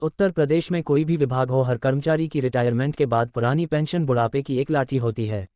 उत्तर प्रदेश में कोई भी विभाग हो, हर कर्मचारी की रिटायरमेंट के बाद पुरानी पेंशन बुढ़ापे की एक लाठी होती है।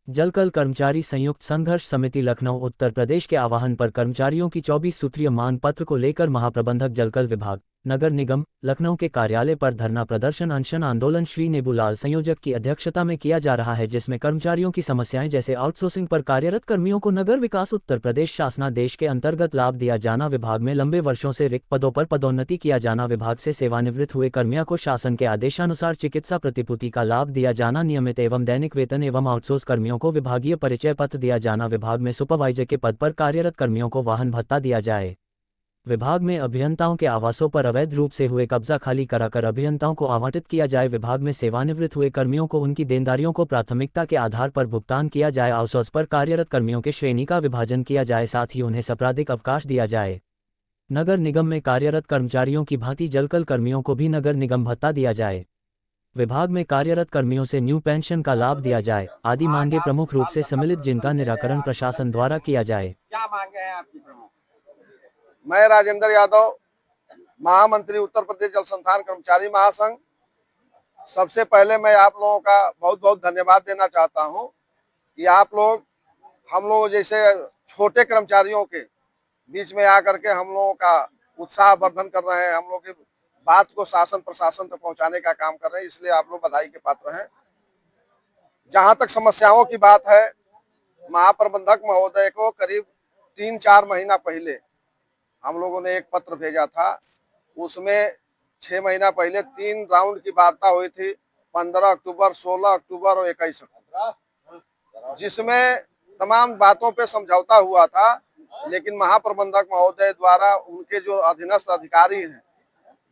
जलकल कर्मचारी संयुक्त संघर्ष समिति लखनऊ उत्तर प्रदेश के आह्वान पर कर्मचारियों की 24 सूत्रीय मांग पत्र को लेकर महाप्रबंधक जलकल विभाग नगर निगम लखनऊ के कार्यालय पर धरना प्रदर्शन अनशन आंदोलन श्री नेबूलाल संयोजक की अध्यक्षता में किया जा रहा है, जिसमें कर्मचारियों की समस्याएं जैसे आउटसोर्सिंग पर कार्यरत कर्मियों को नगर विकास उत्तर प्रदेश शासनादेश के अंतर्गत लाभ दिया जाना, विभाग में लंबे वर्षों से रिक्त पदों पर पदोन्नति किया जाना, विभाग से सेवानिवृत्त हुए कर्मियों को शासन के आदेशानुसार चिकित्सा प्रतिपूर्ति का लाभ दिया जाना, नियमित एवं दैनिक वेतन एवं आउटसोर्स कर्मियों को विभागीय परिचय पत्र दिया जाना, विभाग में सुपरवाइजर के पद पर कार्यरत कर्मियों को वाहन भत्ता दिया जाए। विभाग में अभियंताओं के आवासों पर अवैध रूप से हुए कब्जा खाली कराकर अभियंताओं को आवंटित किया जाए, विभाग में सेवानिवृत्त हुए कर्मियों को उनकी देनदारियों को प्राथमिकता के आधार पर भुगतान किया जाए, आउटसोर्स पर कार्यरत कर्मियों के श्रेणी का विभाजन किया जाए, साथ ही उन्हें साप्ताहिक अवकाश दिया जाए। नगर निगम में कार्यरत कर्मचारियों की भांति जलकल कर्मियों को भी नगर निगम भत्ता दिया जाए। विभाग में कार्यरत कर्मियों से न्यू पेंशन का लाभ दिया जाए आदि मांगे प्रमुख रूप से सम्मिलित, जिनका निराकरण प्रशासन द्वारा किया जाए। क्या मांगे हैं आपकी प्रमुख? मैं राजेंद्र यादव, महामंत्री उत्तर प्रदेश जल संस्थान कर्मचारी महासंघ। सबसे पहले मैं आप लोगों का बहुत बहुत धन्यवाद देना चाहता हूं कि आप लोग हम लोग जैसे छोटे कर्मचारियों के बीच में आकर के हम लोगों का उत्साह वर्धन कर रहे हैं, हम लोग की बात को शासन प्रशासन तक पहुंचाने का काम कर रहे हैं, इसलिए आप लोग बधाई के पात्र हैं। जहां तक समस्याओं की बात है, महाप्रबंधक महोदय को करीब 3-4 महीना पहले हम लोगों ने एक पत्र भेजा था। उसमें 6 महीना पहले 3 राउंड की वार्ता हुई थी, 15 अक्टूबर, 16 अक्टूबर और 21 अक्टूबर, जिसमें तमाम बातों पे समझौता हुआ था। लेकिन महाप्रबंधक महोदय द्वारा उनके जो अधीनस्थ अधिकारी हैं,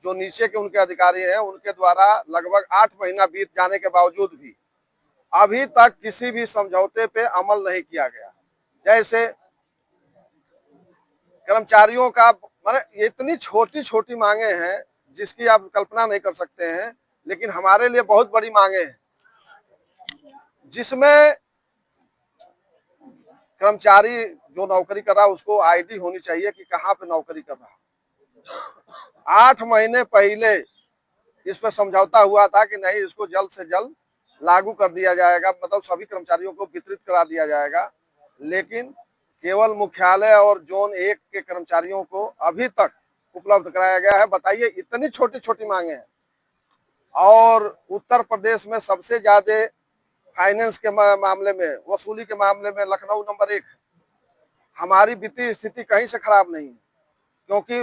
जो नीचे के उनके अधिकारी हैं, उनके द्वारा लगभग 8 महीना बीत जाने के बावजूद भी अभी तक किसी भी समझौते पे अमल नहीं किया गया। जैसे कर्मचारियों का माने इतनी छोटी छोटी मांगे हैं जिसकी आप कल्पना नहीं कर सकते हैं, लेकिन हमारे लिए बहुत बड़ी मांगे हैं, जिसमें कर्मचारी जो नौकरी कर रहा है उसको आईडी होनी चाहिए कि कहाँ पे नौकरी कर रहा है। 8 महीने पहले इस पर समझौता हुआ था कि नहीं, इसको जल्द से जल्द लागू कर दिया जाएगा, मतलब सभी कर्मचारियों को वितरित करा दिया जाएगा। लेकिन केवल मुख्यालय और जोन 1 के कर्मचारियों को अभी तक उपलब्ध कराया गया है। बताइए, इतनी छोटी छोटी मांगे हैं। और उत्तर प्रदेश में सबसे ज्यादा फाइनेंस के मामले में, वसूली के मामले में लखनऊ नंबर 1 है। हमारी वित्तीय स्थिति कहीं से खराब नहीं है, क्योंकि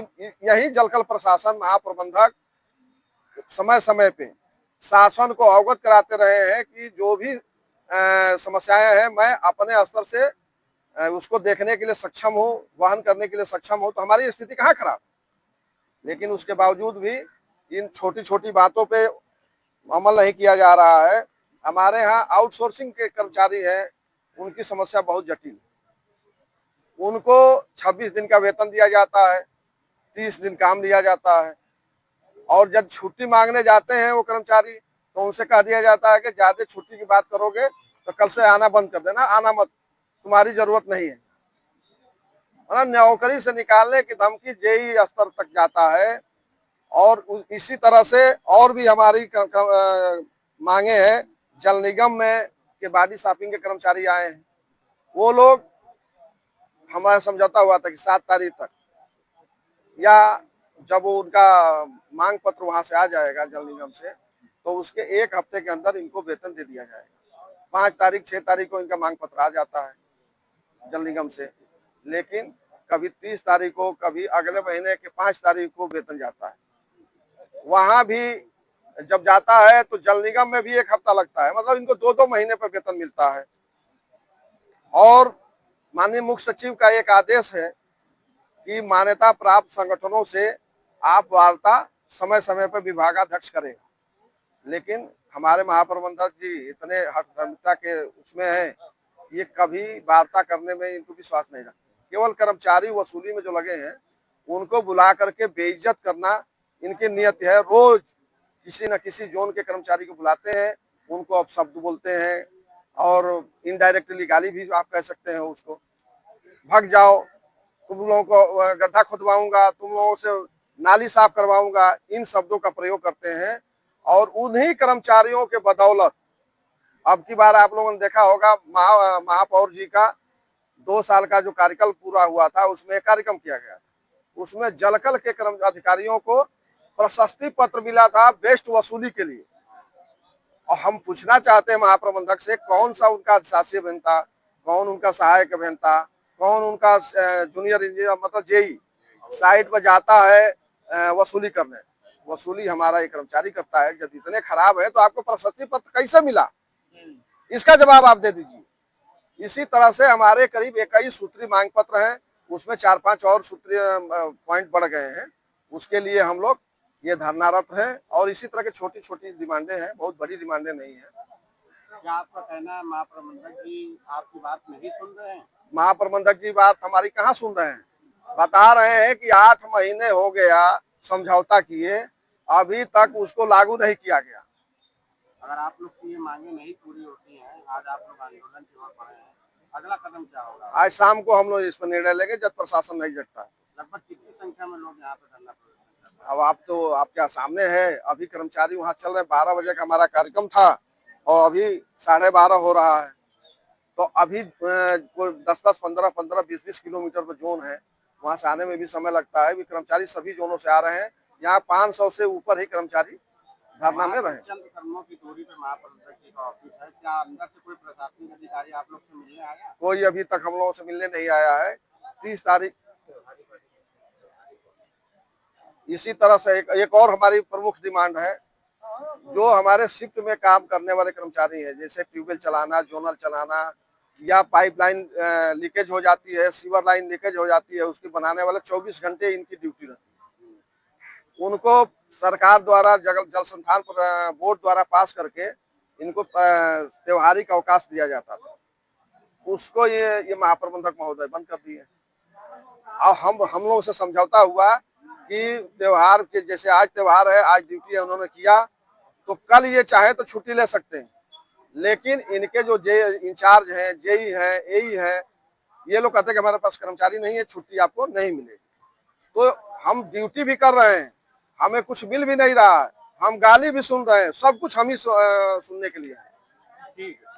यही जलकल प्रशासन महाप्रबंधक समय समय पे शासन को अवगत कराते रहे हैं कि जो भी समस्याएं हैं, मैं अपने स्तर से उसको देखने के लिए सक्षम हूँ, वहन करने के लिए सक्षम हूँ। तो हमारी स्थिति कहाँ खराब, लेकिन उसके बावजूद भी इन छोटी छोटी बातों पे अमल नहीं किया जा रहा है। हमारे यहाँ आउटसोर्सिंग के कर्मचारी हैं, उनकी समस्या बहुत जटिल है। उनको 26 दिन का वेतन दिया जाता है, 30 दिन काम दिया जाता है, और जब छुट्टी मांगने जाते हैं वो कर्मचारी, तो उनसे कह दिया जाता है कि ज्यादा छुट्टी की बात करोगे तो कल से आना बंद कर देना, आना मत, तुम्हारी जरूरत नहीं है। मतलब नौकरी से निकालने की धमकी जेई स्तर तक जाता है। और इसी तरह से और भी हमारी मांगे हैं। जल निगम में के बॉडी शॉपिंग के कर्मचारी आए हैं, वो लोग, हमारा समझौता हुआ था कि 7 तारीख तक, या जब वो उनका मांग पत्र वहां से आ जाएगा जल निगम से, तो उसके 1 हफ्ते के अंदर इनको वेतन दे दिया जाएगा। 5 तारीख 6 तारीख को इनका मांग पत्र आ जाता है जल निगम से, लेकिन कभी 30 तारीख को, कभी अगले महीने के 5 तारीख को वेतन जाता है। वहां भी जब जाता है तो जल निगम में भी 1 हफ्ता लगता है, मतलब इनको 2-2 महीने पर वेतन मिलता है। और माननीय मुख्य सचिव का एक आदेश है कि मान्यता प्राप्त संगठनों से आप वार्ता समय समय पर विभागाध्यक्ष करेगा, लेकिन हमारे महाप्रबंधक जी इतने हठधर्मिता के उसमें हैं, ये कभी वार्ता करने में इनको विश्वास नहीं रखते। केवल कर्मचारी वसूली में जो लगे हैं, उनको बुला करके बेइज्जत करना इनकी नियत है। रोज किसी न किसी जोन के कर्मचारी को बुलाते हैं, उनको अपशब्द बोलते हैं, और इनडायरेक्टली गाली भी आप कह सकते हैं उसको, भग जाओ, तुम लोगों को गड्ढा खुदवाऊंगा, तुम लोगों से नाली साफ करवाऊंगा, इन शब्दों का प्रयोग करते हैं। और उन्हीं कर्मचारियों के बदौलत अब की बार आप लोगों ने देखा होगा महापौर जी का 2 साल का जो कार्यकाल पूरा हुआ था, उसमें कार्यक्रम किया गया था। उसमें जलकल के अधिकारियों को प्रशस्ति पत्र मिला था बेस्ट वसूली के लिए। और हम पूछना चाहते हैं महाप्रबंधक से, कौन सा उनका शासी अभियंता, कौन उनका सहायक अभियंता, कौन उनका जूनियर इंजीनियर मतलब जेई साइट पर जाता है वसूली करने। वसूली हमारा एक कर्मचारी करता है। जब इतने खराब है तो आपको प्रशस्ति पत्र कैसे मिला, इसका जवाब आप दे दीजिए। इसी तरह से हमारे करीब 21 सूत्रीय मांग पत्र हैं, उसमें 4-5 और सूत्रीय पॉइंट बढ़ गए हैं। उसके लिए हम लोग ये धरनारत हैं। और इसी तरह की छोटी छोटी डिमांडें हैं, बहुत बड़ी डिमांडें नहीं है। क्या आपका कहना है महाप्रबंधक जी आपकी बात नहीं सुन रहे हैं? महाप्रबंधक जी बात हमारी कहाँ सुन रहे हैं। बता रहे हैं कि 8 महीने हो गया समझौता किए, अभी तक उसको लागू नहीं किया गया। अगर आप लोग की ये मांगे नहीं पूरी होती हैं, आज आप लोग आंदोलन की ओर बढ़े हैं, अगला कदम क्या होगा? आज शाम को हम लोग इस पर निर्णय लेंगे जब प्रशासन नहीं जगता है। लगभग कितनी संख्या में लोग यहाँ पे धरना प्रदर्शन कर रहे हैं? अब आप तो आपके सामने है, अभी कर्मचारी वहाँ चल रहे हैं। 12 बजे का हमारा कार्यक्रम था और अभी 12:30 हो रहा है। तो अभी कोई 10-10, 15-15, 20-20 किलोमीटर पर जोन है, वहाँ से आने में भी समय लगता है। भी कर्मचारी सभी जोनों से आ रहे हैं। यहाँ 500 से ऊपर ही कर्मचारी धरना में रहे। चंद कदमों की दूरी पे महाप्रबंधक जी का ऑफिस है, क्या अंदर से कोई प्रशासनिक अधिकारी आप लोग से मिलने आया? कोई अभी तक हम लोगों से मिलने नहीं आया है। 30 तारीख इसी तरह से एक और हमारी प्रमुख डिमांड है, जो हमारे शिफ्ट में काम करने वाले कर्मचारी हैं, जैसे ट्यूबवेल चलाना, जोनल चलाना, या पाइपलाइन लीकेज हो जाती है, सीवर लाइन लीकेज हो जाती है, उसकी बनाने वाले 24 घंटे इनकी ड्यूटी रहती है। उनको सरकार द्वारा जल संस्थान बोर्ड द्वारा पास करके इनको त्योहारिक अवकाश दिया जाता था, उसको ये महाप्रबंधक महोदय बंद कर दिए। और हम लोगों से समझौता हुआ कि त्योहार के जैसे आज त्योहार है, आज ड्यूटी उन्होंने किया तो कल ये चाहे तो छुट्टी ले सकते हैं। लेकिन इनके जो इंचार्ज हैं, जेई हैं, एई हैं, ये लोग कहते हैं कि हमारे पास कर्मचारी नहीं है, छुट्टी आपको नहीं मिलेगी। तो हम ड्यूटी भी कर रहे हैं, हमें कुछ मिल भी नहीं रहा है, हम गाली भी सुन रहे हैं, सब कुछ हम ही सुनने के लिए है। ठीक है।